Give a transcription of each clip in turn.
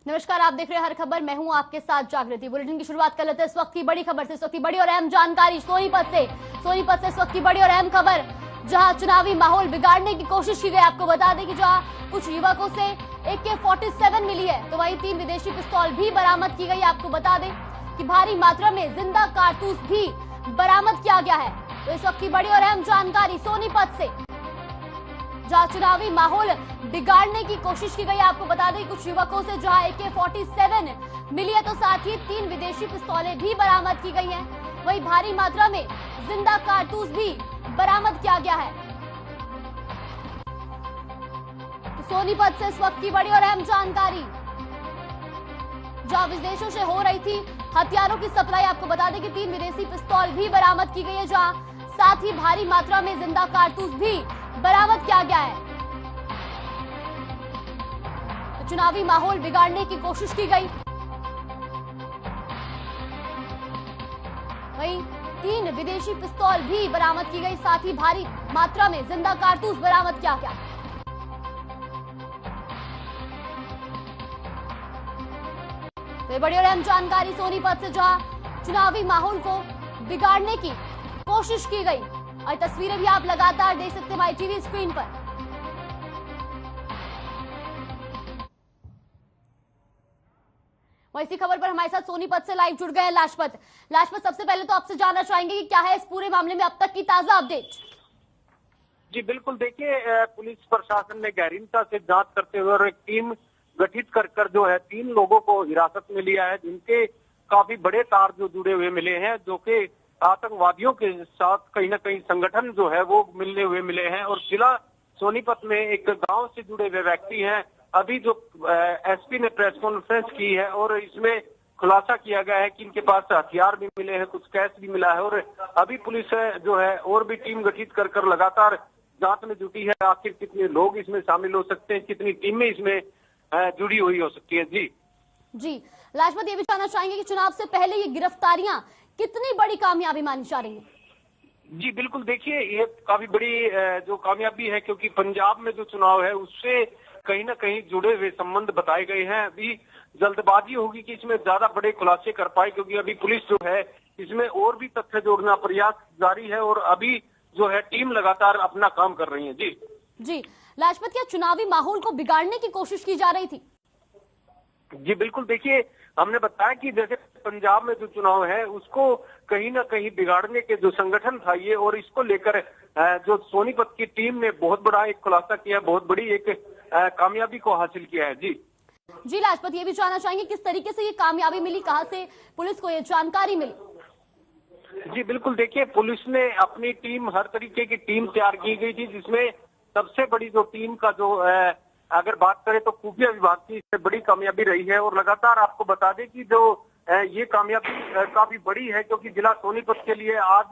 नमस्कार, आप देख रहे हैं हर खबर। मैं हूं आपके साथ जागृति। बुलेटिन की शुरुआत कर लेते हैं इस वक्त की बड़ी खबर से। इस वक्त की बड़ी और अहम जानकारी सोनीपत से इस वक्त की बड़ी और अहम खबर, जहां चुनावी माहौल बिगाड़ने की कोशिश की गई। आपको बता दें कि जहां कुछ युवकों से AK-47 मिली है, तो वहीं 3 विदेशी पिस्तौल भी बरामद की गई। आपको बता दें कि भारी मात्रा में जिंदा कारतूस भी बरामद किया गया है। तो इस वक्त की बड़ी और अहम जानकारी सोनीपत से, जहां चुनावी माहौल बिगाड़ने की कोशिश की गई। आपको बता दें कुछ युवकों से जहां AK-47 मिली है, तो साथ ही 3 विदेशी पिस्तौलें भी बरामद की गई हैं। वहीं भारी मात्रा में जिंदा कारतूस भी बरामद किया गया है। तो सोनीपत से इस वक्त की बड़ी और अहम जानकारी, जहां विदेशों से हो रही थी हथियारों की सप्लाई। आपको बता दें कि 3 विदेशी पिस्तौल भी बरामद की गई है, जहां साथ ही भारी मात्रा में जिंदा कारतूस भी बरामद किया गया है। तो चुनावी माहौल बिगाड़ने की कोशिश की गई। वहीं 3 विदेशी पिस्तौल भी बरामद की गई, साथ ही भारी मात्रा में जिंदा कारतूस बरामद किया गया। तो बड़ी और अहम जानकारी सोनीपत से, जहां चुनावी माहौल को बिगाड़ने की कोशिश की गई। और तस्वीरें भी आप लगातार देख सकते हैं हमारी टीवी स्क्रीन पर। वहीं इसी खबर पर हमारे साथ सोनीपत से लाइव जुड़ गए हैं लाजपत। सबसे पहले तो आपसे जानना चाहेंगे कि क्या है इस पूरे मामले में अब तक की ताजा अपडेट। जी बिल्कुल, देखिए पुलिस प्रशासन ने गहरीनता से जांच करते हुए और एक टीम गठित कर जो है 3 लोगों को हिरासत में लिया है, जिनके काफी बड़े तार जो जुड़े हुए मिले हैं, जो कि आतंकवादियों के साथ कहीं ना कहीं संगठन जो है वो मिले हैं। और जिला सोनीपत में एक गांव से जुड़े हुए व्यक्ति हैं। अभी जो एसपी ने प्रेस कॉन्फ्रेंस की है और इसमें खुलासा किया गया है कि इनके पास हथियार भी मिले हैं, कुछ कैश भी मिला है। और अभी पुलिस जो है और भी टीम गठित कर लगातार जांच में जुटी है। आखिर कितने लोग इसमें शामिल हो सकते हैं, कितनी टीमें इसमें जुड़ी हुई हो सकती है। जी लाजपत, ये भी जानना चाहेंगे कि चुनाव से पहले ये गिरफ्तारियां कितनी बड़ी कामयाबी मानी जा रही है। जी बिल्कुल, देखिए ये काफी बड़ी जो कामयाबी है, क्योंकि पंजाब में जो चुनाव है उससे कहीं ना कहीं जुड़े हुए संबंध बताए गए हैं। अभी जल्दबाजी होगी कि इसमें ज्यादा बड़े खुलासे कर पाए, क्योंकि अभी पुलिस जो है इसमें और भी तथ्य जोड़ना प्रयास जारी है और अभी जो है टीम लगातार अपना काम कर रही है। जी लाजपत, क्या चुनावी माहौल को बिगाड़ने की कोशिश की जा रही थी? जी बिल्कुल, देखिए हमने बताया कि जैसे पंजाब में जो चुनाव है उसको कहीं ना कहीं बिगाड़ने के जो संगठन था ये, और इसको लेकर जो सोनीपत की टीम ने बहुत बड़ा एक खुलासा किया, बहुत बड़ी एक कामयाबी को हासिल किया है। जी लाजपत, ये भी जानना चाहेंगे किस तरीके से ये कामयाबी मिली, कहां से पुलिस को ये जानकारी मिली? जी बिल्कुल, देखिए पुलिस ने अपनी टीम, हर तरीके की टीम तैयार की गई थी, जिसमें सबसे बड़ी जो टीम का जो अगर बात करें तो खुफिया विभाग की इससे बड़ी कामयाबी रही है। और लगातार आपको बता दें कि जो ये कामयाबी काफी बड़ी है, क्योंकि जिला सोनीपत के लिए आज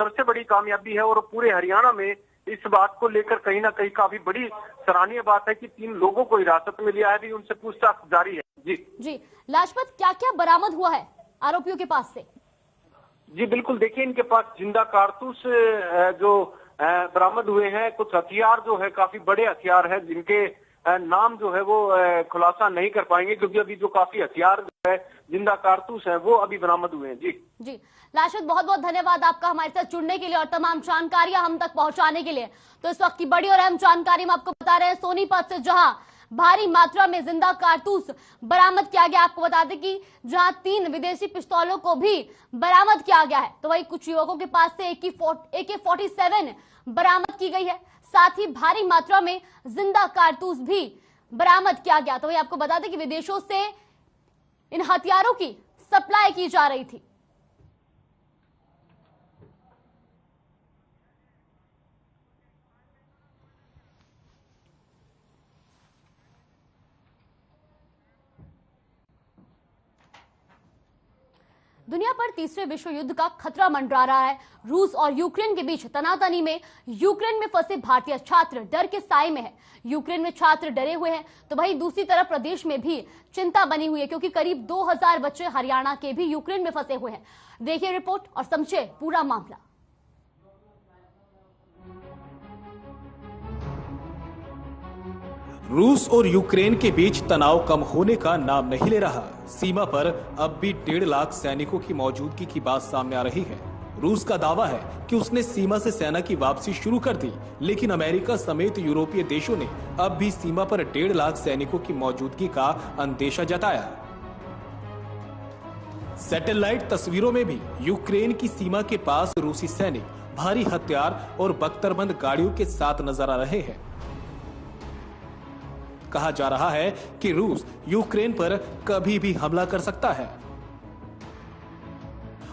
सबसे बड़ी कामयाबी है और पूरे हरियाणा में इस बात को लेकर कहीं ना कहीं काफी बड़ी सराहनीय बात है कि 3 लोगों को हिरासत में लिया है, उनसे पूछताछ जारी है। जी लाजपत, क्या क्या बरामद हुआ है आरोपियों के पास से? जी बिल्कुल, देखिए इनके पास जिंदा कारतूस जो बरामद हुए हैं, कुछ हथियार जो है काफी बड़े हथियार है, जिनके नाम जो है वो खुलासा नहीं कर पाएंगे, क्योंकि अभी जो काफी हथियार जो है जिंदा कारतूस है वो अभी बरामद हुए हैं। जी लाजपत, बहुत बहुत धन्यवाद आपका हमारे साथ जुड़ने के लिए और तमाम जानकारियां हम तक पहुंचाने के लिए। तो इस वक्त की बड़ी और अहम जानकारी हम आपको बता रहे हैं सोनीपत से, जहां भारी मात्रा में जिंदा कारतूस बरामद किया गया। आपको बता दें कि जहां 3 विदेशी पिस्तौलों को भी बरामद किया गया है, तो वही कुछ युवकों के पास से AK-47 बरामद की गई है, साथ ही भारी मात्रा में जिंदा कारतूस भी बरामद किया गया। तो वही आपको बता दें कि विदेशों से इन हथियारों की सप्लाई की जा रही थी। दुनिया पर तीसरे विश्व युद्ध का खतरा मंडरा रहा है। रूस और यूक्रेन के बीच तनातनी में यूक्रेन में फंसे भारतीय छात्र डर के साए में है। यूक्रेन में छात्र डरे हुए हैं, तो वहीं दूसरी तरफ प्रदेश में भी चिंता बनी हुई है, क्योंकि करीब 2000 बच्चे हरियाणा के भी यूक्रेन में फंसे हुए हैं। देखिए रिपोर्ट और समझे पूरा मामला। रूस और यूक्रेन के बीच तनाव कम होने का नाम नहीं ले रहा। सीमा पर अब भी 1.5 लाख सैनिकों की मौजूदगी की बात सामने आ रही है। रूस का दावा है कि उसने सीमा से सेना की वापसी शुरू कर दी, लेकिन अमेरिका समेत यूरोपीय देशों ने अब भी सीमा पर 1.5 लाख सैनिकों की मौजूदगी का अंदेशा जताया। सैटेलाइट तस्वीरों में भी यूक्रेन की सीमा के पास रूसी सैनिक भारी हथियार और बख्तरबंद गाड़ियों के साथ नजर आ रहे हैं। कहा जा रहा है कि रूस यूक्रेन पर कभी भी हमला कर सकता है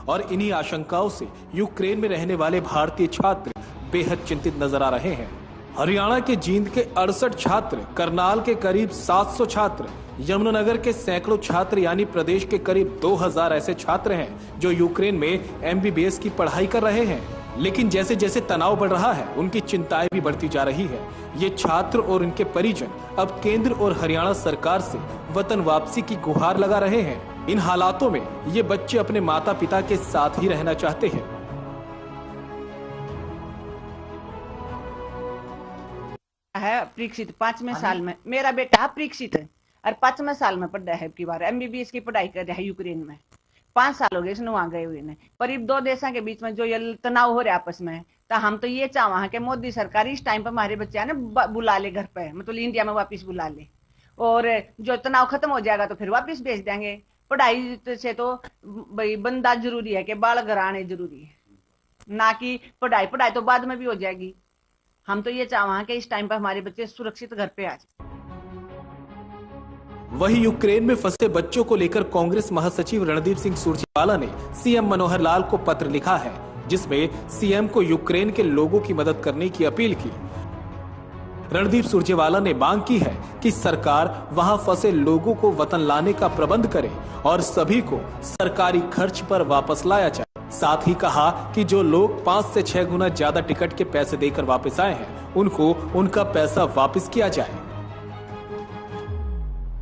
और इन्हीं आशंकाओं से यूक्रेन में रहने वाले भारतीय छात्र बेहद चिंतित नजर आ रहे हैं। हरियाणा के जींद के 68 छात्र, करनाल के करीब 700 छात्र, यमुनानगर के सैकड़ों छात्र यानी प्रदेश के करीब 2000 ऐसे छात्र हैं जो यूक्रेन में MBBS की पढ़ाई कर रहे हैं। लेकिन जैसे जैसे तनाव बढ़ रहा है, उनकी चिंताएं भी बढ़ती जा रही है। ये छात्र और उनके परिजन अब केंद्र और हरियाणा सरकार से वतन वापसी की गुहार लगा रहे हैं। इन हालातों में ये बच्चे अपने माता पिता के साथ ही रहना चाहते हैं। परीक्षित 5वें साल में, मेरा बेटा परीक्षित है और 5वें साल में पढ़ रहा है। की बार MBBS की पढ़ाई कर रहा है यूक्रेन में। 5 साल हो गए इसने वहां गए हुए ने। पर इन दो देशों के बीच में जो ये तनाव हो रहा है आपस में, तो हम तो ये चाहवा है कि मोदी सरकार इस टाइम पर हमारे बच्चे ने बुला ले घर पे, मतलब इंडिया में वापस बुला ले, और जो तनाव खत्म हो जाएगा तो फिर वापस भेज देंगे। पढ़ाई से तो भाई बंदा जरूरी है कि बाल घर आने जरूरी है, ना कि पढ़ाई तो बाद में भी हो जाएगी। हम तो ये चाहवा है कि इस टाइम पर हमारे बच्चे सुरक्षित घर पे आ जाए। वहीं यूक्रेन में फंसे बच्चों को लेकर कांग्रेस महासचिव रणदीप सिंह सुरजेवाला ने सीएम मनोहर लाल को पत्र लिखा है, जिसमें सीएम को यूक्रेन के लोगों की मदद करने की अपील की। रणदीप सुरजेवाला ने मांग की है कि सरकार वहां फंसे लोगों को वतन लाने का प्रबंध करे और सभी को सरकारी खर्च पर वापस लाया जाए। साथ ही कहा कि जो लोग 5 से 6 गुना ज्यादा टिकट के पैसे देकर वापस आए हैं, उनको उनका पैसा वापस किया जाए।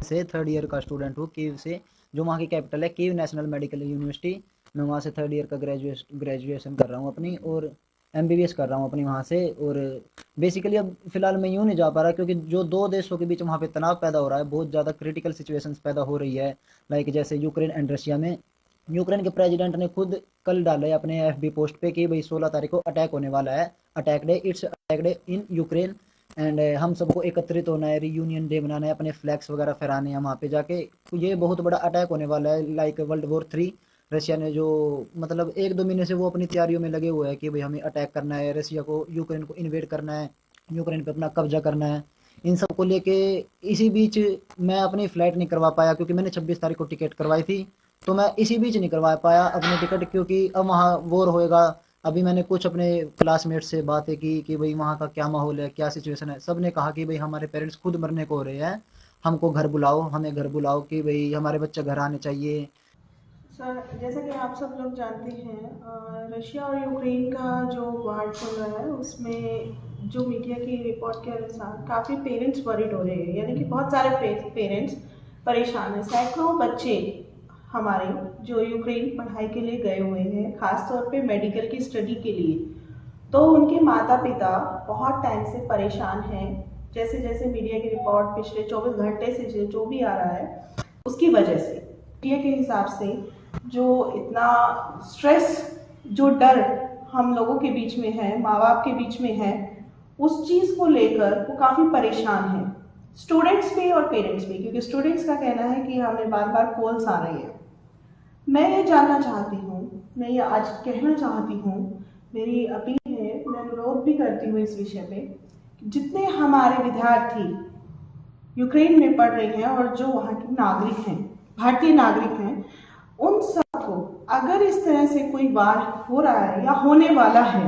से 3rd ईयर का स्टूडेंट हूँ कीव से, जो वहाँ की कैपिटल है कीव नेशनल मेडिकल यूनिवर्सिटी। मैं वहाँ से 3rd ईयर का ग्रेजुएशन कर रहा हूँ अपनी, और MBBS कर रहा हूँ अपनी वहाँ से। और बेसिकली अब फिलहाल मैं यूँ नहीं जा पा रहा क्योंकि जो दो देशों के बीच वहाँ पे तनाव पैदा हो रहा है, बहुत ज़्यादा क्रिटिकल सिचुएशंस पैदा हो रही है। लाइक जैसे यूक्रेन एंड रशिया में, यूक्रेन के प्रेसिडेंट ने खुद कल डाला है अपने FB पोस्ट पे कि भाई 16 तारीख को अटैक होने वाला है, attack day, it's attack day in Ukraine and हम सबको एकत्रित होना है, रीयूनियन डे मनाना है, अपने फ्लैग्स वगैरह फहराने हैं वहाँ पे जाके। ये बहुत बड़ा अटैक होने वाला है, लाइक World War 3। रशिया ने जो मतलब 1-2 महीने से वो अपनी तैयारियों में लगे हुए हैं कि भाई हमें अटैक करना है, रशिया को, यूक्रेन को इन्वेड करना है, यूक्रेन पे अपना कब्जा करना है। इन सब को लेके इसी बीच मैं अपनी फ्लाइट नहीं करवा पाया क्योंकि मैंने 26 तारीख को टिकट करवाई थी, तो मैं इसी बीच नहीं करवा पाया अपनी टिकट क्योंकि अब वहाँ वॉर होएगा। अभी मैंने कुछ अपने क्लासमेट से बातें की कि भाई वहाँ का क्या माहौल है, क्या सिचुएशन है। सब ने कहा कि भाई हमारे पेरेंट्स खुद मरने को हो रहे हैं, हमको घर बुलाओ, हमें घर बुलाओ, कि भाई हमारे बच्चे घर आने चाहिए। सर, जैसा कि आप सब लोग जानते हैं, रशिया और यूक्रेन का जो वार चल रहा है उसमें जो मीडिया की रिपोर्ट के अनुसार काफ़ी पेरेंट्स वरीड हो रहे हैं, यानी कि बहुत सारे पेरेंट्स परेशान हैं। सैकड़ों बच्चे हमारे जो यूक्रेन पढ़ाई के लिए गए हुए हैं, खास तौर पे मेडिकल की स्टडी के लिए, तो उनके माता पिता बहुत टाइम से परेशान हैं। जैसे जैसे मीडिया की रिपोर्ट पिछले 24 घंटे से जो भी आ रहा है, उसकी वजह से मीडिया के हिसाब से जो इतना स्ट्रेस, जो डर हम लोगों के बीच में है, माँ बाप के बीच में है, उस चीज़ को लेकर वो काफ़ी परेशान हैं, स्टूडेंट्स भी और पेरेंट्स भी। क्योंकि स्टूडेंट्स का कहना है कि हमें बार बार कॉल्स आ रही है। मैं ये जानना चाहती हूँ, मैं ये आज कहना चाहती हूँ, मेरी अपील है, मैं अनुरोध भी करती हूँ इस विषय पे, जितने हमारे विद्यार्थी यूक्रेन में पढ़ रहे हैं और जो वहाँ के नागरिक हैं, भारतीय नागरिक हैं, उन सबको अगर इस तरह से कोई वार हो रहा है या होने वाला है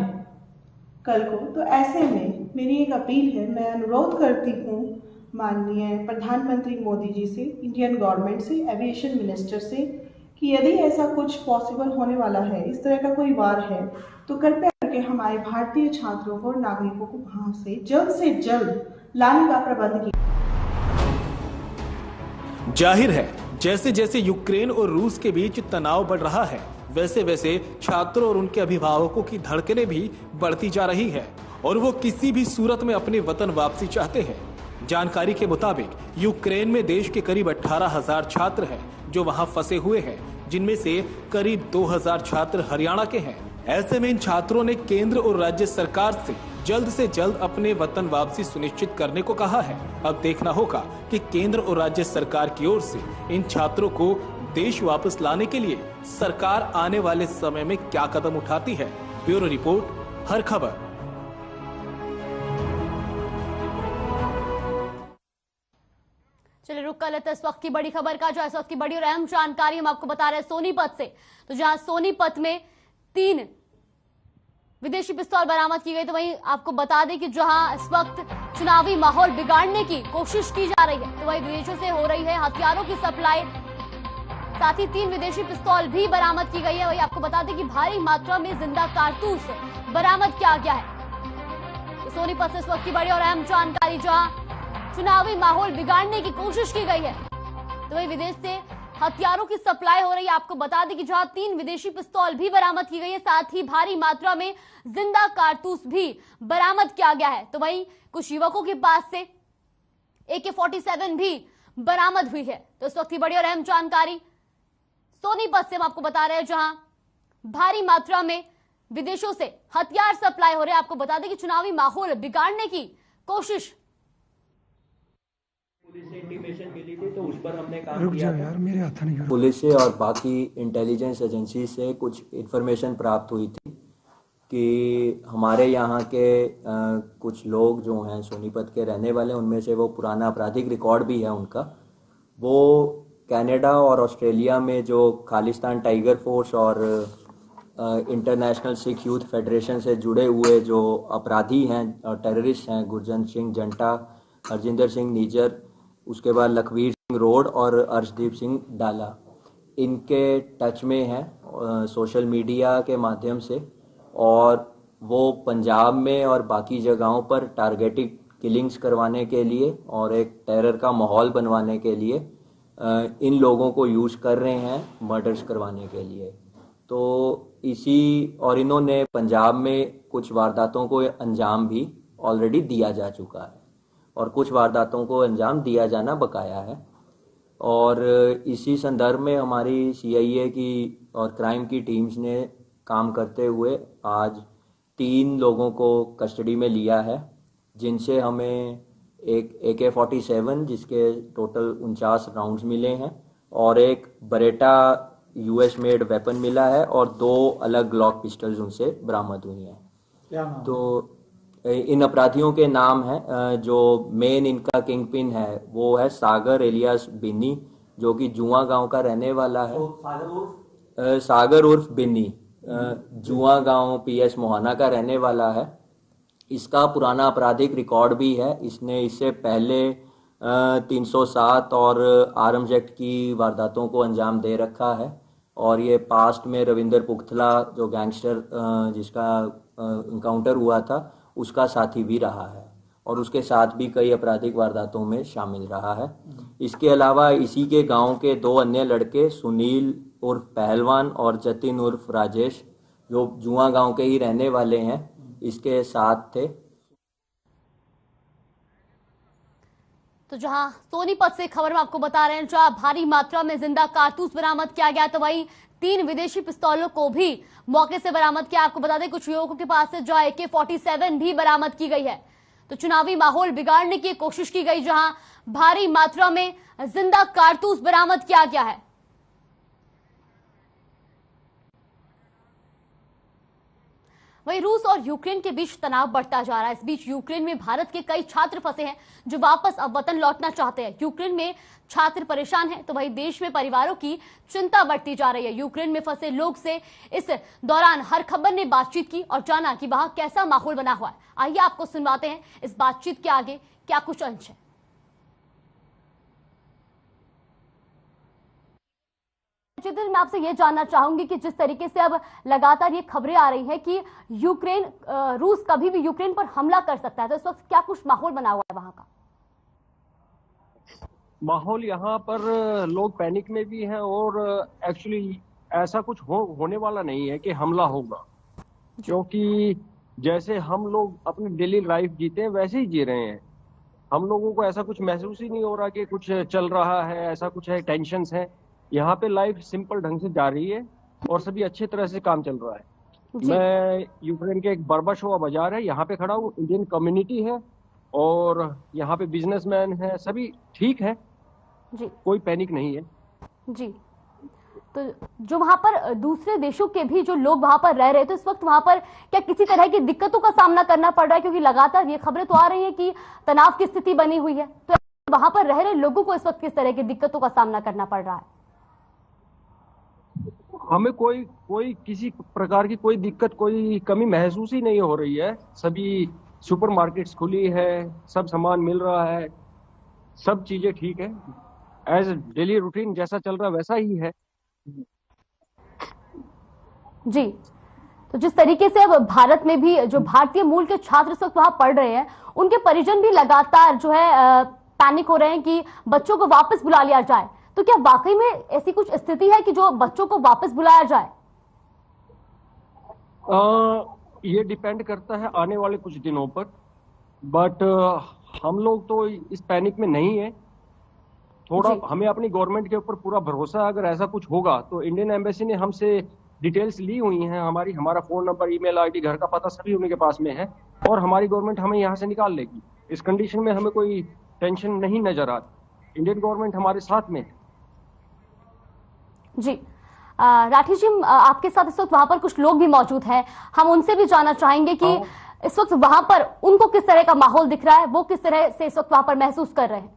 कल को, तो ऐसे में मेरी एक अपील है, मैं अनुरोध करती हूँ माननीय प्रधानमंत्री मोदी जी से, इंडियन गवर्नमेंट से, एविएशन मिनिस्टर से, कि यदि ऐसा कुछ पॉसिबल होने वाला है, इस तरह का कोई वार है, तो कृपया करके हमारे भारतीय छात्रों को और नागरिकों को वहां से जल्द लाने का प्रबंध किया। जाहिर है, जैसे जैसे यूक्रेन और रूस के बीच तनाव बढ़ रहा है, वैसे वैसे छात्रों और उनके अभिभावकों की धड़कनें भी बढ़ती जा रही है और वो किसी भी सूरत में अपने वतन वापसी चाहते हैं। जानकारी के मुताबिक यूक्रेन में देश के करीब 18,000 छात्र हैं जो वहां फंसे हुए हैं, जिनमें से करीब 2,000 छात्र हरियाणा के हैं। ऐसे में इन छात्रों ने केंद्र और राज्य सरकार से जल्द अपने वतन वापसी सुनिश्चित करने को कहा है। अब देखना होगा कि केंद्र और राज्य सरकार की ओर से इन छात्रों को देश वापस लाने के लिए सरकार आने वाले समय में क्या कदम उठाती है। ब्यूरो रिपोर्ट, हर खबर। चलिए रुक कर लेते हैं इस वक्त की बड़ी खबर का, जो इस वक्त की बड़ी और अहम जानकारी हम आपको बता रहे हैं सोनीपत से। तो जहां सोनीपत में 3 विदेशी पिस्तौल बरामद की गई, तो वहीं आपको बता दें कि जहां इस वक्त चुनावी माहौल बिगाड़ने की कोशिश की जा रही है, तो वहीं विदेशों से हो रही है हथियारों की सप्लाई। साथ ही 3 विदेशी पिस्तौल भी बरामद की गई है। वहीं आपको बता दें कि भारी मात्रा में जिंदा कारतूस बरामद किया गया है। तो सोनीपत से इस वक्त की बड़ी और अहम जानकारी, जहां चुनावी माहौल बिगाड़ने की कोशिश की गई है, तो वहीं विदेश से हथियारों की सप्लाई हो रही है। आपको बता दें कि जहां 3 विदेशी पिस्तौल भी बरामद की गई है, साथ ही भारी मात्रा में जिंदा कारतूस भी बरामद किया गया है। तो वहीं कुछ युवकों के पास से AK-47 भी बरामद हुई है। तो इस वक्त की बड़ी और अहम जानकारी सोनीपत से हम आपको बता रहे हैं, जहां भारी मात्रा में विदेशों से हथियार सप्लाई हो रहे हैं। आपको बता दें कि चुनावी माहौल बिगाड़ने की कोशिश पुलिस से इंटीमेशन मिली थी, तो उस पर हमने काम किया था। यार मेरे हाथ नहीं। पुलिस से और बाकी इंटेलिजेंस एजेंसी से कुछ इन्फॉर्मेशन प्राप्त हुई थी कि हमारे यहाँ के कुछ लोग जो हैं सोनीपत के रहने वाले, उनमें से वो पुराना आपराधिक रिकॉर्ड भी है उनका, वो कनाडा और ऑस्ट्रेलिया में जो खालिस्तान टाइगर फोर्स और इंटरनेशनल सिख यूथ फेडरेशन से जुड़े हुए जो अपराधी हैं और टेररिस्ट हैं, गुरजंत सिंह जंटा, हरजिंदर सिंह निजर, उसके बाद लखवीर सिंह रोड और अर्शदीप सिंह डाला, इनके टच में हैं सोशल मीडिया के माध्यम से। और वो पंजाब में और बाकी जगहों पर टारगेटेड किलिंग्स करवाने के लिए और एक टेरर का माहौल बनवाने के लिए इन लोगों को यूज़ कर रहे हैं मर्डर्स करवाने के लिए। तो और इन्होंने पंजाब में कुछ वारदातों को अंजाम भी ऑलरेडी दिया जा चुका है और कुछ वारदातों को अंजाम दिया जाना बकाया है। और इसी संदर्भ में हमारी CIA की और क्राइम की टीम्स ने काम करते हुए आज 3 लोगों को कस्टडी में लिया है, जिनसे हमें एक AK-47 जिसके टोटल 49 राउंड्स मिले हैं और एक बरेटा US मेड वेपन मिला है और 2 अलग ग्लॉक पिस्टल्स उनसे बरामद हुई हैं। क्या नाम? तो इन अपराधियों के नाम हैं, जो मेन इनका किंग पिन है वो है सागर एलियास बिन्नी, जो कि जुआ गांव का रहने वाला है। सागर उर्फ बिन्नी जुआ गांव PS मोहाना का रहने वाला है। इसका पुराना आपराधिक रिकॉर्ड भी है। इसने इससे पहले 307 और आर्म्स एक्ट की वारदातों को अंजाम दे रखा है और ये पास्ट में रविंदर पुख्तला जो गैंगस्टर जिसका इनकाउंटर हुआ था उसका साथी भी रहा है और उसके साथ भी कई आपराधिक वारदातों में शामिल रहा है। इसके अलावा इसी के गांव के 2 अन्य लड़के सुनील उर्फ पहलवान और जतिन उर्फ राजेश, जो जुआ गांव के ही रहने वाले हैं, इसके साथ थे। तो जहां सोनीपत से खबर में आपको बता रहे हैं, जहां भारी मात्रा में जिंदा कारतूस बरामद किया गया, तो वहीं 3 विदेशी पिस्तौलों को भी मौके से बरामद किया। आपको बता दें कुछ युवकों के पास से जहां AK-47 भी बरामद की गई है। तो चुनावी माहौल बिगाड़ने की कोशिश की गई, जहां भारी मात्रा में जिंदा कारतूस बरामद किया गया है। वहीं रूस और यूक्रेन के बीच तनाव बढ़ता जा रहा है। इस बीच यूक्रेन में भारत के कई छात्र फंसे हैं जो वापस अब वतन लौटना चाहते हैं। यूक्रेन में छात्र परेशान हैं, तो वहीं देश में परिवारों की चिंता बढ़ती जा रही है। यूक्रेन में फंसे लोग से इस दौरान हर खबर ने बातचीत की और जाना कि वहां कैसा माहौल बना हुआ है। आइए आपको सुनवाते हैं इस बातचीत के आगे क्या कुछ अंश है। चित्र मैं आपसे ये जानना चाहूंगी कि जिस तरीके से अब लगातार ये खबरें आ रही हैं कि रूस कभी भी यूक्रेन पर हमला कर सकता है, तो इस वक्त क्या कुछ माहौल बना हुआ है वहां का? माहौल यहाँ पर लोग पैनिक में भी हैं और एक्चुअली ऐसा कुछ होने वाला नहीं है कि हमला होगा, क्योंकि जैसे हम लोग अपनी डेली लाइफ जीते हैं वैसे ही जी रहे हैं। हम लोगों को ऐसा कुछ महसूस ही नहीं हो रहा कि कुछ चल रहा है, ऐसा कुछ है, टेंशन्स है। यहाँ पे लाइफ सिंपल ढंग से जा रही है और सभी अच्छे तरह से काम चल रहा है। मैं यूक्रेन के एक बर्बाशोवा बाजार है, यहाँ पे खड़ा हूँ। इंडियन कम्युनिटी है और यहाँ पे बिजनेसमैन है, सभी ठीक है जी, कोई पैनिक नहीं है जी। तो जो वहां पर दूसरे देशों के भी जो लोग वहां पर रह रहे हैं, तो इस वक्त वहां पर क्या किसी तरह की दिक्कतों का सामना करना पड़ रहा है? क्योंकि लगातार ये खबरें तो आ रही है कि तनाव की स्थिति बनी हुई है, तो वहां पर रह रहे लोगों को इस वक्त किस तरह की दिक्कतों का सामना करना पड़ रहा है? हमें कोई किसी प्रकार की कोई दिक्कत, कोई कमी महसूस ही नहीं हो रही है। सभी सुपरमार्केट्स खुली है, सब सामान मिल रहा है, सब चीजें ठीक है। एज डेली रूटीन जैसा चल रहा है वैसा ही है। जी, तो जिस तरीके से अब भारत में भी जो भारतीय मूल के छात्र इस वक्त वहां पढ़ रहे हैं, उनके परिजन भी लगातार जो है पैनिक हो रहे हैं कि बच्चों को वापस बुला लिया जाए। तो क्या वाकई में ऐसी कुछ स्थिति है कि जो बच्चों को वापस बुलाया जाए? ये डिपेंड करता है आने वाले कुछ दिनों पर, बट हम लोग तो इस पैनिक में नहीं है। थोड़ा हमें अपनी गवर्नमेंट के ऊपर पूरा भरोसा है। अगर ऐसा कुछ होगा तो इंडियन एम्बेसी ने हमसे डिटेल्स ली हुई हैं, हमारा फोन नंबर, ईमेल आईडी, घर का पता सभी उनके पास में है और हमारी गवर्नमेंट हमें यहाँ से निकाल लेगी। इस कंडीशन में हमें कोई टेंशन नहीं नजर आती। इंडियन गवर्नमेंट हमारे साथ में है। जी, राठी जी, आपके साथ इस वक्त वहां पर कुछ लोग भी मौजूद हैं, हम उनसे भी जानना चाहेंगे कि इस वक्त वहां पर उनको किस तरह का माहौल दिख रहा है, वो किस तरह से इस वक्त वहां पर महसूस कर रहे हैं।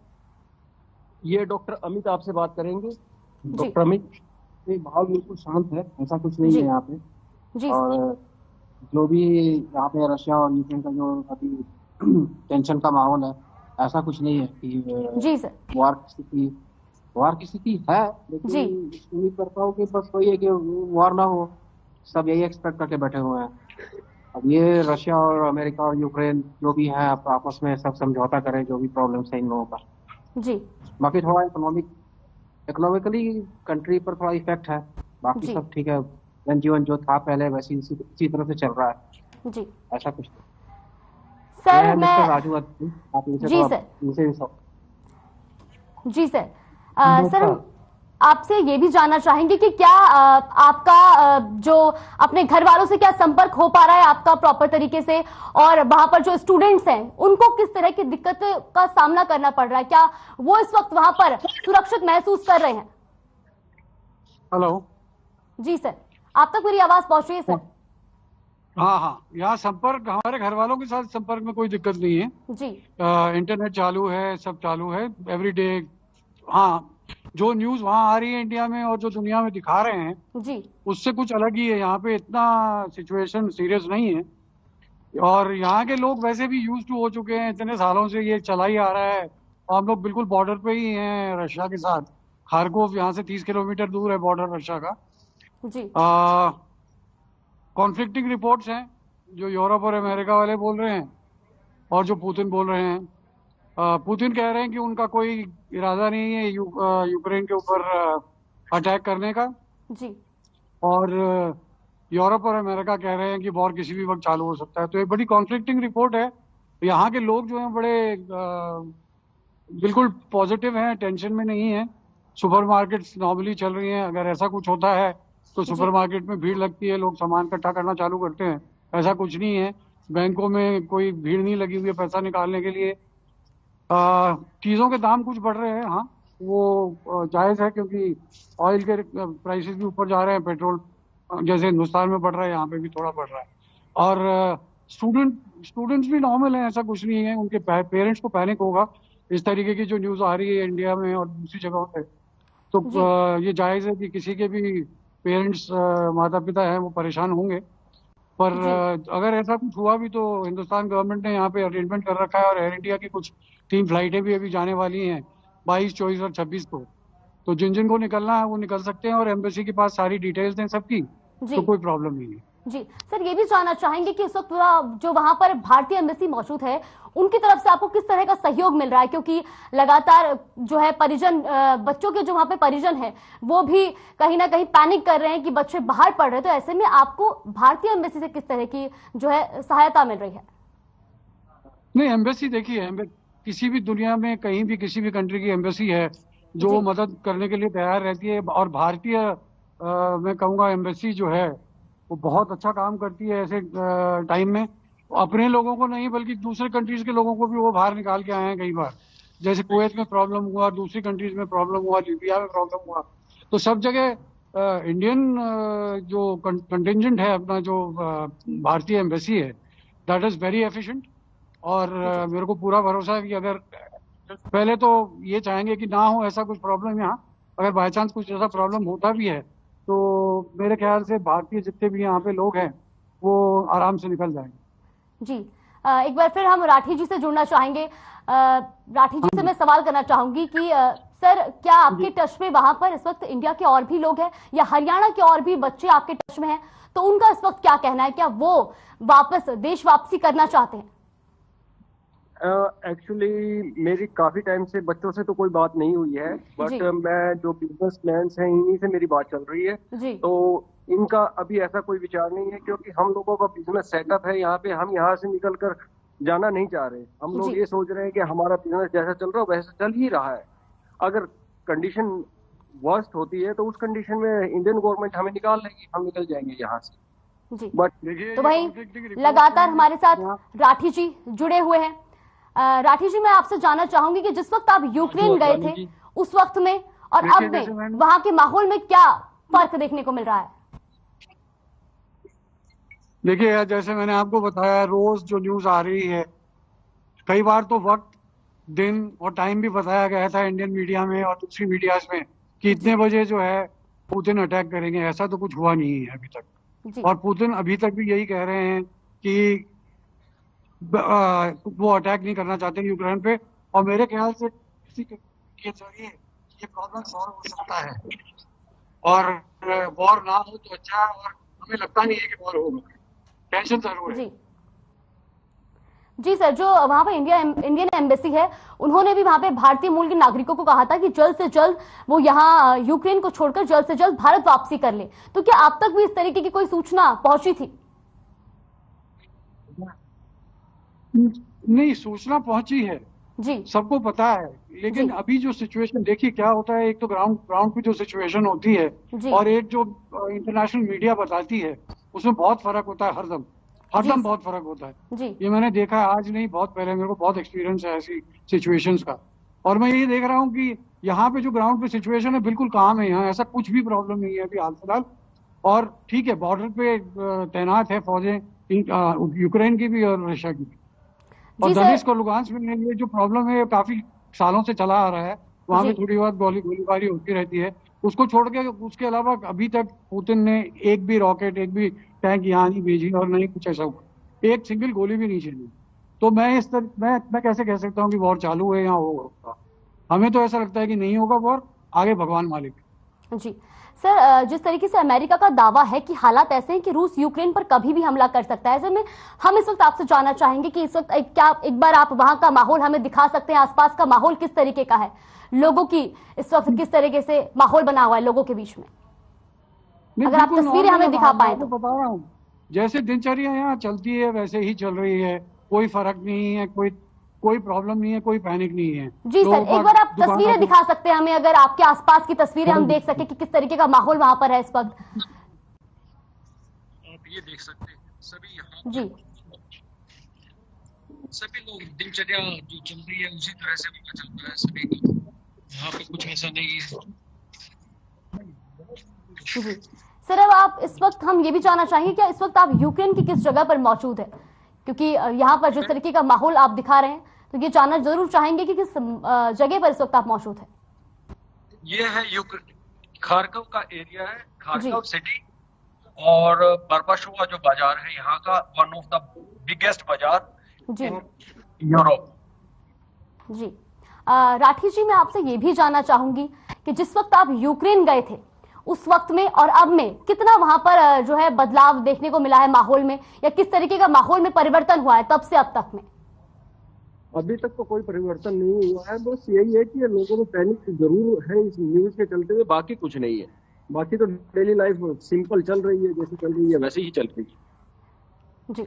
ये डॉक्टर अमित आपसे बात करेंगे। डॉक्टर अमित, माहौल बिल्कुल शांत है, ऐसा कुछ नहीं है यहाँ पे। जी, और जो भी यहाँ पे रशिया और यूक्रेन का जो अभी टेंशन का माहौल है, ऐसा कुछ नहीं है कि जी सर, वार की स्थिति है, लेकिन उम्मीद करता हूँ कि बस वही है कि वार ना हो। सब यही एक्सपेक्ट करके बैठे हुए हैं। अब ये रशिया और अमेरिका और यूक्रेन जो भी है आपस में सब समझौता करें, जो भी प्रॉब्लम्स है इन लोगों का। जी, बाकी थोड़ा इकोनॉमिकली कंट्री पर थोड़ा इफेक्ट है, बाकी सब ठीक है। जनजीवन जो था पहले वैसे इसी तरह से चल रहा है। जी, ऐसा कुछ सर मैं राजू, आप जी सर, सर हम आपसे ये भी जानना चाहेंगे कि क्या आपका जो अपने घर वालों से क्या संपर्क हो पा रहा है आपका प्रॉपर तरीके से, और वहां पर जो स्टूडेंट्स हैं उनको किस तरह की दिक्कत का सामना करना पड़ रहा है? क्या वो इस वक्त वहां पर सुरक्षित महसूस कर रहे हैं? हेलो जी सर, आप तक मेरी आवाज पहुंच रही है सर? हाँ, यहाँ संपर्क, हमारे घर वालों के साथ संपर्क में कोई दिक्कत नहीं है जी। इंटरनेट चालू है, सब चालू है एवरीडे। हाँ, जो न्यूज वहाँ आ रही है इंडिया में और जो दुनिया में दिखा रहे हैं जी, उससे कुछ अलग ही है। यहाँ पे इतना सिचुएशन सीरियस नहीं है और यहाँ के लोग वैसे भी यूज टू हो चुके हैं, इतने सालों से ये चला ही आ रहा है। और हम लोग बिल्कुल बॉर्डर पे ही हैं रशिया के साथ। खारकोव यहाँ से 30 किलोमीटर दूर है बॉर्डर रशिया का जी। कॉन्फ्लिक्टिंग रिपोर्ट्स हैं जो यूरोप और अमेरिका वाले बोल रहे हैं और जो पुतिन बोल रहे हैं। पुतिन कह रहे हैं कि उनका कोई इरादा नहीं है यूक्रेन के ऊपर अटैक करने का जी, और यूरोप और अमेरिका कह रहे हैं कि वॉर किसी भी वक्त चालू हो सकता है। तो ये बड़ी कॉन्फ्लिक्टिंग रिपोर्ट है। यहाँ के लोग जो हैं बड़े बिल्कुल पॉजिटिव हैं, टेंशन में नहीं है। सुपरमार्केट्स नॉर्मली चल रही हैं। अगर ऐसा कुछ होता है तो सुपरमार्केट में भीड़ लगती है, लोग सामान इकट्ठा करना चालू करते हैं। ऐसा कुछ नहीं है, बैंकों में कोई भीड़ नहीं लगी हुई है पैसा निकालने के लिए। चीज़ों के दाम कुछ बढ़ रहे हैं, हाँ वो जायज़ है क्योंकि ऑयल के प्राइसेस भी ऊपर जा रहे हैं। पेट्रोल जैसे हिंदुस्तान में बढ़ रहा है, यहाँ पे भी थोड़ा बढ़ रहा है। और स्टूडेंट्स भी नॉर्मल हैं, ऐसा कुछ नहीं है। उनके पेरेंट्स को पैनिक होगा इस तरीके की जो न्यूज़ आ रही है इंडिया में और दूसरी जगहों पे। तो ये जायज़ है कि किसी के भी पेरेंट्स, माता पिता हैं, वो परेशान होंगे। पर अगर ऐसा कुछ हुआ भी तो हिंदुस्तान गवर्नमेंट ने यहाँ पे अरेंजमेंट कर रखा है और एयर इंडिया की कुछ 3 फ्लाइटें भी अभी जाने वाली हैं 22, 24 और 26 को। तो जिन को निकलना है वो निकल सकते हैं और एम्बेसी के पास सारी डिटेल्स हैं सबकी, तो कोई प्रॉब्लम नहीं है। जी सर, ये भी जानना चाहेंगे कि इस वक्त जो वहां पर भारतीय एम्बेसी मौजूद है उनकी तरफ से आपको किस तरह का सहयोग मिल रहा है? क्योंकि लगातार जो है परिजन, बच्चों के जो वहां पे परिजन है वो भी कहीं ना कहीं पैनिक कर रहे हैं कि बच्चे बाहर पढ़ रहे हैं। तो ऐसे में आपको भारतीय एम्बेसी से किस तरह की जो है सहायता मिल रही है? नहीं, एम्बेसी देखिए, किसी भी दुनिया में कहीं भी किसी भी कंट्री की एम्बेसी है जो मदद करने के लिए तैयार रहती है। और भारतीय मैं कहूँगा एम्बेसी जो है वो बहुत अच्छा काम करती है ऐसे टाइम में। अपने लोगों को नहीं बल्कि दूसरे कंट्रीज के लोगों को भी वो बाहर निकाल के आए हैं कई बार। जैसे कुवैत में प्रॉब्लम हुआ, दूसरी कंट्रीज में प्रॉब्लम हुआ, लीबिया में प्रॉब्लम हुआ, तो सब जगह इंडियन जो कंटिजेंट है अपना, जो भारतीय एम्बेसी है, दैट इज वेरी एफिशिएंट। और मेरे को पूरा भरोसा है कि अगर पहले तो ये चाहेंगे कि ना हो ऐसा कुछ प्रॉब्लम यहाँ, अगर बाय चांस कुछ ऐसा प्रॉब्लम होता भी है तो मेरे ख्याल से भारतीय जितने भी यहाँ पे लोग हैं वो आराम से निकल जाएंगे। जी, एक बार फिर हम राठी जी से जुड़ना चाहेंगे। राठी जी से मैं सवाल करना चाहूंगी कि सर, क्या आपके टच में वहां पर इस वक्त इंडिया के और भी लोग हैं या हरियाणा के और भी बच्चे आपके टच में हैं, तो उनका इस वक्त क्या कहना है? क्या वो वापस देश वापसी करना चाहते हैं? एक्चुअली मेरी काफी टाइम से बच्चों से तो कोई बात नहीं हुई है, बट मैं जो बिजनेस प्लान्स हैं इन्हीं से मेरी बात चल रही है। तो इनका अभी ऐसा कोई विचार नहीं है, क्योंकि हम लोगों का बिजनेस सेटअप है यहाँ पे। हम यहाँ से निकल कर जाना नहीं चाह रहे। हम लोग ये सोच रहे हैं कि हमारा बिजनेस जैसा चल रहा है वैसा चल ही रहा है। अगर कंडीशन वर्स्ट होती है तो उस कंडीशन में इंडियन गवर्नमेंट हमें निकाल लेगी, हम निकल जाएंगे यहाँ से। बट तो भाई लगातार हमारे साथ राठी जी जुड़े हुए हैं। राठी जी, मैं आपसे जानना चाहूंगी कि जिस वक्त आप यूक्रेन गए थे उस वक्त में और अब में वहां के माहौल में क्या फर्क देखने को मिल रहा है? देखिए, जैसे मैंने आपको बताया, रोज जो न्यूज आ रही है, कई बार तो वक्त, दिन और टाइम भी बताया गया था इंडियन मीडिया में और दूसरी मीडियाज में कि इतने बजे जो है पुतिन अटैक करेंगे। ऐसा तो कुछ हुआ नहीं है अभी तक। और पुतिन अभी तक भी यही कह रहे हैं कि वो अटैक नहीं करना चाहते यूक्रेन पे। और मेरे ख्याल से इसी के जरिए ये प्रॉब्लम सॉल्व हो सकता है और वॉर ना हो तो अच्छा है। और हमें लगता नहीं है कि वॉर होगा, टेंशन जरूर है। जी सर, जो वहां पर इंडियन एम्बेसी है, उन्होंने भी वहां पे भारतीय मूल के नागरिकों को कहा था कि जल्द से जल्द वो यहाँ यूक्रेन को छोड़कर जल्द से जल्द भारत वापसी कर ले। तो क्या आप तक भी इस तरीके की कोई सूचना पहुंची थी? नहीं, सूचना पहुंची है जी, सबको पता है, लेकिन अभी जो सिचुएशन देखिए क्या होता है। एक तो ग्राउंड की जो सिचुएशन होती है और एक जो इंटरनेशनल मीडिया बताती है, उसमें बहुत फर्क होता है। हरदम बहुत फर्क होता है। ये मैंने देखा है, आज नहीं बहुत पहले। मेरे को बहुत एक्सपीरियंस है ऐसी सिचुएशंस का। और मैं ये देख रहा हूँ कि यहाँ पे जो ग्राउंड पे सिचुएशन है बिल्कुल काम है। यहाँ ऐसा कुछ भी प्रॉब्लम नहीं है अभी हाल फिलहाल। और ठीक है, बॉर्डर पे तैनात है फौजें, यूक्रेन की भी और रशिया की भी। और दनिस्क और लुगांस्क में ये जो प्रॉब्लम है काफी सालों से चला आ रहा है। वहां पे थोड़ी बहुत गोलीबारी होती रहती है। उसको छोड़ के उसके अलावा अभी तक पुतिन ने एक भी रॉकेट, एक भी टैंक यहाँ नहीं भेजी और नहीं कुछ ऐसा हुआ। एक सिंगल गोली भी नहीं चली। तो मैं कैसे कह सकता हूँ कि वॉर चालू है या होगा? हमें तो ऐसा लगता है कि नहीं होगा वॉर, आगे भगवान मालिक। जी सर, जिस तरीके से अमेरिका का दावा है कि हालात ऐसे हैं कि रूस यूक्रेन पर कभी भी हमला कर सकता है, ऐसे में हम इस वक्त आपसे जानना चाहेंगे कि इस वक्त क्या एक बार आप वहां का माहौल हमें दिखा सकते हैं? आसपास का माहौल किस तरीके का है? लोगों की इस वक्त किस तरीके से माहौल बना हुआ है लोगों के बीच में? अगर आप तस्वीरें हमें दिखा पाए तो। बता रहा हूँ, जैसे दिनचर्या यहाँ चलती है वैसे ही चल रही है। कोई फर्क नहीं है, कोई प्रॉब्लम नहीं है, कोई पैनिक नहीं है। जी सर, एक बार आप तस्वीरें दिखा सकते हैं हमें? अगर आपके आसपास की तस्वीरें हम देख सके कि किस तरीके का माहौल वहां पर है इस वक्त। आप ये देख सकते हैं, सभी यहाँ जी, सभी लोग दिनचर्या जो चल रही है उसी तरह से उनका चल रहा है। सभी यहाँ पे कुछ ऐसा नहीं है। जी सर, अब आप इस वक्त, हम ये भी जानना चाहेंगे क्या इस वक्त आप यूक्रेन की किस जगह पर मौजूद है? क्योंकि यहाँ पर जिस तरीके का माहौल आप दिखा रहे हैं तो ये जानना जरूर चाहेंगे कि किस जगह पर इस वक्त आप मौजूद हैं। ये है खारकोव का एरिया है, खारकोव सिटी। और बर्बाशोवा जो बाजार है यहाँ का, वन ऑफ द बिगेस्ट बाजार इन यूरोप। जी राठी जी, मैं आपसे ये भी जानना चाहूंगी कि जिस वक्त आप यूक्रेन गए थे उस वक्त में और अब में कितना वहां पर जो है बदलाव देखने को मिला है माहौल में, या किस तरीके का माहौल में परिवर्तन हुआ है तब से अब तक में? अभी तक तो कोई परिवर्तन नहीं हुआ है। बस यही है कि लोगों को पैनिक जरूर है इस न्यूज के चलते हुए, बाकी कुछ नहीं है। बाकी तो डेली लाइफ सिंपल चल रही है, जैसे चल रही है वैसे ही चल रही है। जी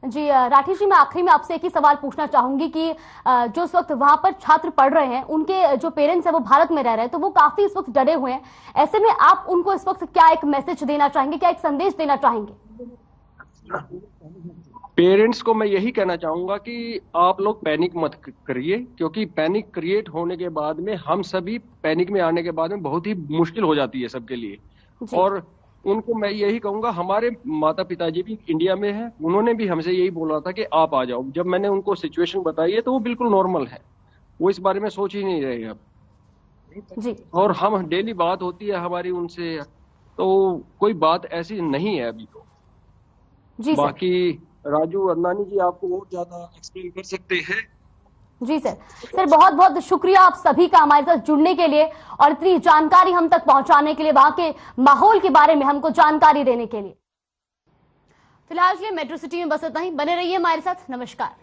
जी राठी जी, मैं आखिरी में आपसे एक ही सवाल पूछना चाहूंगी कि जो इस वक्त वहां पर छात्र पढ़ रहे हैं, उनके जो पेरेंट्स हैं वो भारत में रह रहे हैं, तो वो काफी इस वक्त डरे हुए हैं। ऐसे में आप उनको इस वक्त क्या एक मैसेज देना चाहेंगे, क्या एक संदेश देना चाहेंगे? पेरेंट्स को मैं यही कहना चाहूंगा कि आप लोग पैनिक मत करिए, क्योंकि पैनिक क्रिएट होने के बाद में, हम सभी पैनिक में आने के बाद में बहुत ही मुश्किल हो जाती है सबके लिए। और उनको मैं यही कहूंगा, हमारे माता पिताजी भी इंडिया में हैं, उन्होंने भी हमसे यही बोला था कि आप आ जाओ। जब मैंने उनको सिचुएशन बताई है तो वो बिल्कुल नॉर्मल है, वो इस बारे में सोच ही नहीं रहे अब जी। और हम डेली बात होती है हमारी उनसे, तो कोई बात ऐसी नहीं है अभी तो जी। बाकी राजू अदनानी जी आपको और ज्यादा एक्सप्लेन कर सकते हैं। जी सर बहुत बहुत शुक्रिया आप सभी का हमारे साथ जुड़ने के लिए और इतनी जानकारी हम तक पहुंचाने के लिए, वहां के माहौल के बारे में हमको जानकारी देने के लिए। फिलहाल ये मेट्रो सिटी में बस इतना ही। बने रहिए हमारे साथ। नमस्कार।